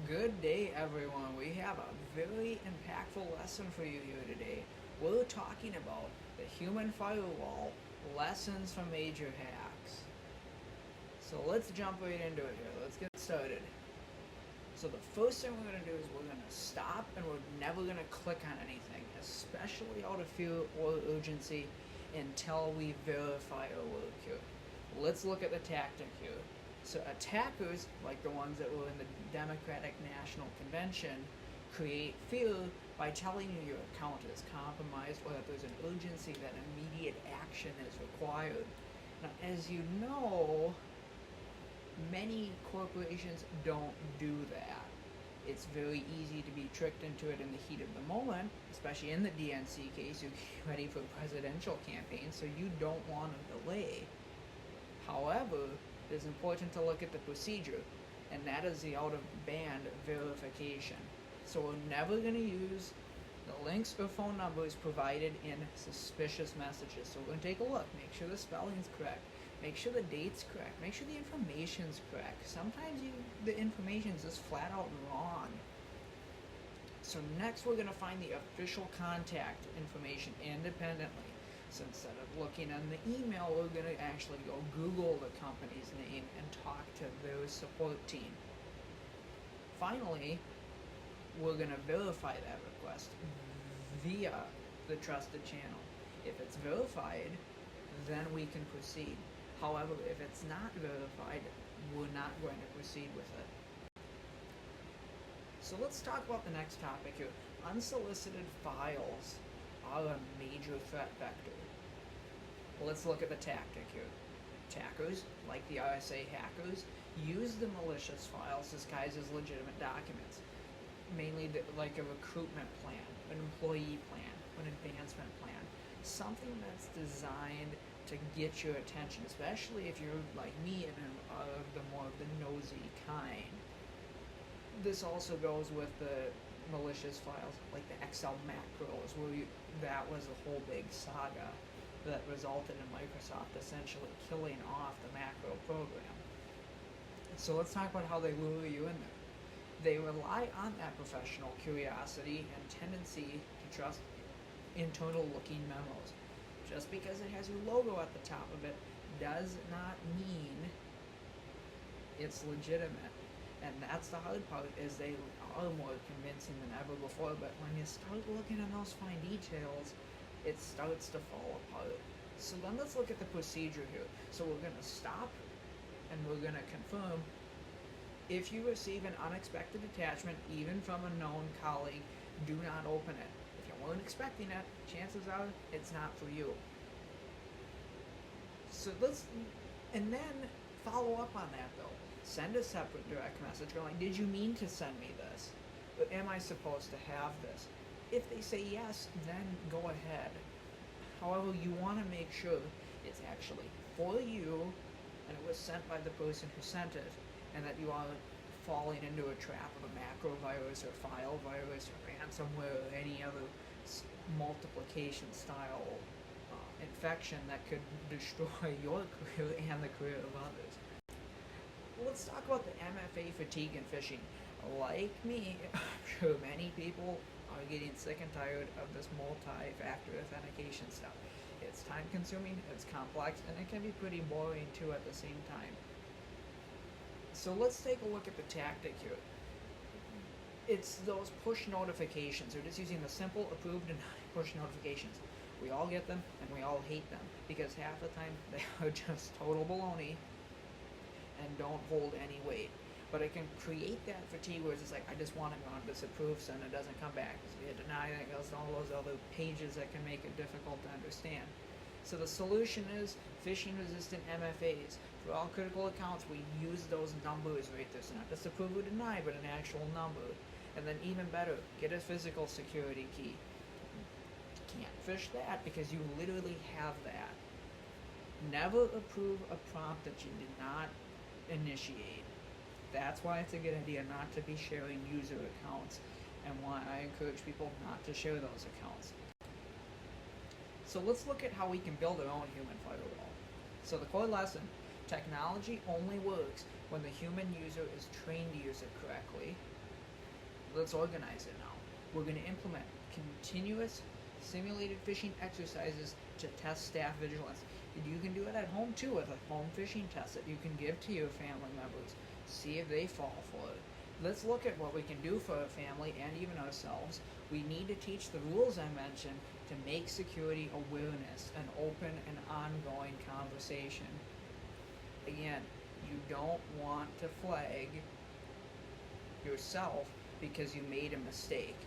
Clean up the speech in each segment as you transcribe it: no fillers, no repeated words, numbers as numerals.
Good day, everyone. We have a very impactful lesson for you here today. We're talking about the human firewall, lessons from major hacks. So let's jump right into it here. Let's get started. So the first thing we're going to do is we're going to stop and we're never going to click on anything, especially out of fear or urgency, until we verify our work here. Let's look at the tactic here. So attackers, like the ones that were in the Democratic National Convention, create fear by telling you your account is compromised or that there's an urgency that immediate action is required. Now, as you know, many corporations don't do that. It's very easy to be tricked into it in the heat of the moment, especially in the DNC case. You're getting ready for a presidential campaign, so you don't want to delay. However, it is important to look at the procedure, and that is the out-of-band verification. So we're never going to use the links or phone numbers provided in suspicious messages. So we're going to take a look, make sure the spelling's correct, make sure the date's correct, make sure the information's correct. Sometimes the information's just flat out wrong. So next we're going to find the official contact information independently. So instead of looking on the email, we're going to actually go Google the company's name and talk to their support team. Finally, we're going to verify that request via the trusted channel. If it's verified, then we can proceed. However, if it's not verified, we're not going to proceed with it. So let's talk about the next topic here. Unsolicited files are a major threat vector. Let's look at the tactic here. Attackers, like the RSA hackers, use the malicious files disguised as legitimate documents, mainly like a recruitment plan, an employee plan, an advancement plan, something that's designed to get your attention, especially if you're like me and are the more of the nosy kind. This also goes with the malicious files, like the Excel macros, where that was a whole big saga that resulted in Microsoft essentially killing off the macro program. So let's talk about how they lure you in there. They rely on that professional curiosity and tendency to trust internal looking memos. Just because it has your logo at the top of it does not mean it's legitimate. And that's the hard part, is they are more convincing than ever before, but when you start looking at those fine details, it starts to fall apart. So then let's look at the procedure here. So we're going to stop and we're going to confirm. If you receive an unexpected attachment, even from a known colleague, do not open it. If you weren't expecting it, chances are it's not for you. So and then follow up on that though. Send a separate direct message going, did you mean to send me this? But am I supposed to have this? If they say yes, then go ahead. However, you want to make sure it's actually for you and it was sent by the person who sent it, and that you aren't falling into a trap of a macro virus or file virus or ransomware or any other multiplication style infection that could destroy your career and the career of others. Let's talk about the MFA fatigue and phishing. Like me, I'm sure many people are getting sick and tired of this multi-factor authentication stuff. It's time consuming, it's complex, and it can be pretty boring too at the same time. So let's take a look at the tactic here. It's those push notifications. They're just using the simple approved and push notifications. We all get them and we all hate them because half the time they are just total baloney and don't hold any weight. But it can create that fatigue where it's just like, I just want it gone, this approved, and it doesn't come back. So you deny it, it goes to all those other pages that can make it difficult to understand. So the solution is phishing resistant MFAs. For all critical accounts, we use those numbers right there. So not just approve or deny, but an actual number. And then even better, get a physical security key. You can't phish that because you literally have that. Never approve a prompt that you did not initiate. That's why it's a good idea not to be sharing user accounts, and why I encourage people not to share those accounts. So let's look at how we can build our own human firewall. So the core lesson, technology only works when the human user is trained to use it correctly. Let's organize it now. We're going to implement continuous simulated fishing exercises to test staff vigilance. And you can do it at home too with a home fishing test that you can give to your family members. See if they fall for it. Let's look at what we can do for a family and even ourselves. We need to teach the rules I mentioned to make security awareness an open and ongoing conversation. Again, you don't want to flag yourself because you made a mistake.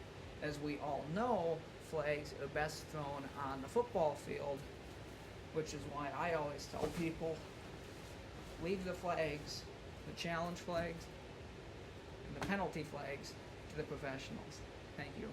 As we all know, flags are best thrown on the football field, which is why I always tell people, leave the flags, the challenge flags, and the penalty flags to the professionals. Thank you.